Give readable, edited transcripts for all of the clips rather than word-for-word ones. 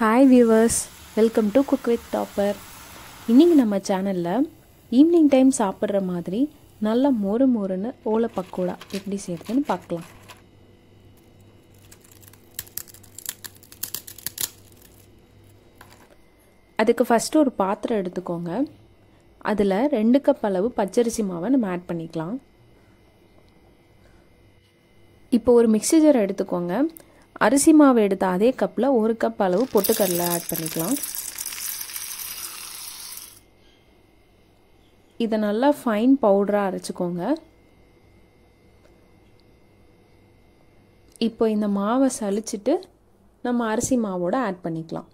Hi viewers, welcome to Cook with Topper. இன்னைக்கு நம்ம சேனல்ல ஈவினிங் டைம் சாப்பிடுற மாதிரி நல்ல மொறு மொறுன்னு ஓலை பக்கோடா எப்படி செய்யறதுன்னு பார்க்கலாம். அதுக்கு ஃபர்ஸ்ட் ஒரு பாத்திரம் எடுத்துக்கோங்க. அதில் 2 கப் அளவு பச்சரிசி மாவை நம்ம ஆட் பண்ணிக்கலாம். இப்போ ஒரு மிக்ஸி ஜார் எடுத்துக்கோங்க. அரிசி மாவு எடுத்த அதே கப்பில் 1 கப் அளவு பொட்டுக்கடலை ஆட் பண்ணிக்கலாம். இதை நல்லா ஃபைன் பவுடராக அரைச்சிக்கோங்க. இப்போ இந்த மாவை சலிச்சிட்டு நம்ம அரிசி மாவோட ஆட் பண்ணிக்கலாம்.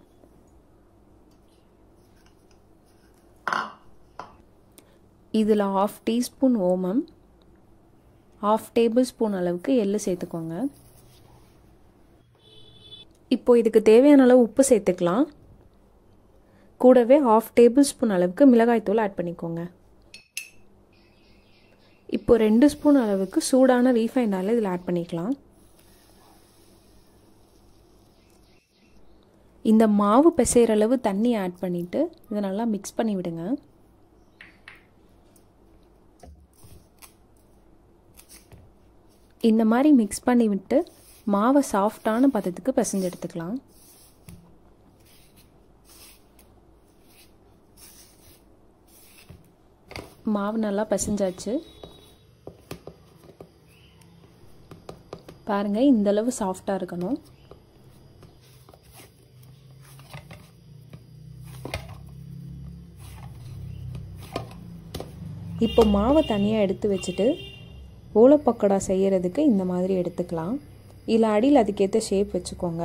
இதில் 1/2 டீஸ்பூன் ஓமம், 1/2 டேபிள் ஸ்பூன் அளவுக்கு எள்ளு சேர்த்துக்கோங்க. இப்போ இதுக்கு தேவையான அளவு உப்பு சேர்த்துக்கலாம். கூடவே 1/2 டேபிள் ஸ்பூன் அளவுக்கு மிளகாய்த்தூள் ஆட் பண்ணிக்கோங்க. இப்போ 2 ஸ்பூன் அளவுக்கு சூடான ரீஃபைண்ட் ஆயில் இதில் ஆட் பண்ணிக்கலாம். இந்த மாவு பிசைகிற அளவு தண்ணி ஆட் பண்ணிவிட்டு இதை நல்லா மிக்ஸ் பண்ணி விடுங்க. இந்த மாதிரி மிக்ஸ் பண்ணி விட்டு மாவை சாஃப்டான பதத்துக்கு பிசைஞ்சு எடுத்துக்கலாம். மாவு நல்லா பிசைஞ்சாச்சு. பாருங்க, இந்த அளவு சாஃப்டாக இருக்கணும். இப்போ மாவை தனியாக எடுத்து வச்சுட்டு ஓலை பக்கோடா செய்யறதுக்கு இந்த மாதிரி எடுத்துக்கலாம். இல்லை அடியில் அதுக்கேற்ற ஷேப் வச்சுக்கோங்க.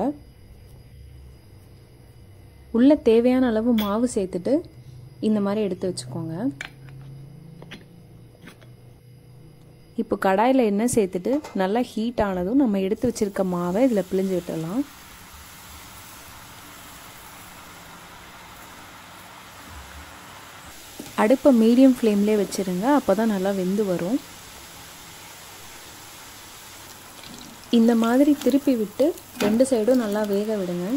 உள்ள தேவையான அளவு மாவு சேர்த்துட்டு இந்த மாதிரி எடுத்து வச்சுக்கோங்க. இப்போ கடாயில் எண்ணெய் சேர்த்துட்டு நல்லா ஹீட் ஆனதும் நம்ம எடுத்து வச்சிருக்க மாவை இதில் பிழிஞ்சு விட்டுடலாம். அடுப்பை மீடியம் ஃப்ளேம்லேயே வச்சுருங்க, அப்போ தான் நல்லா வெந்து வரும். இந்த மாதிரி திருப்பி விட்டு 2 சைடும் நல்லா வேக விடுங்க.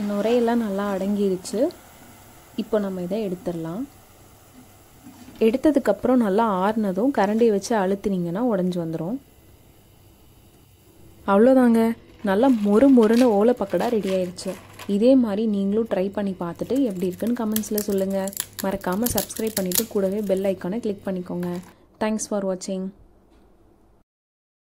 நுரையெல்லாம் நல்லா அடங்கிருச்சு. இப்போ நம்ம இதை எடுத்துடலாம். எடுத்ததுக்கப்புறம் நல்லா ஆறுனதும் கரண்டியை வச்சு அழுத்தினீங்கன்னா உடஞ்சி வந்துடும். அவ்வளோதாங்க, நல்லா மொறு மொறுன்னு ஓலை பக்கோடா ரெடி ஆயிடுச்சு. இதே மாதிரி நீங்களும் ட்ரை பண்ணி பார்த்துட்டு எப்படி இருக்குன்னு கமெண்ட்ஸில் சொல்லுங்கள். மறக்காமல் சப்ஸ்கிரைப் பண்ணிவிட்டு கூடவே பெல் ஐக்கானை கிளிக் பண்ணிக்கோங்க. தேங்க்ஸ் ஃபார் வாட்சிங்.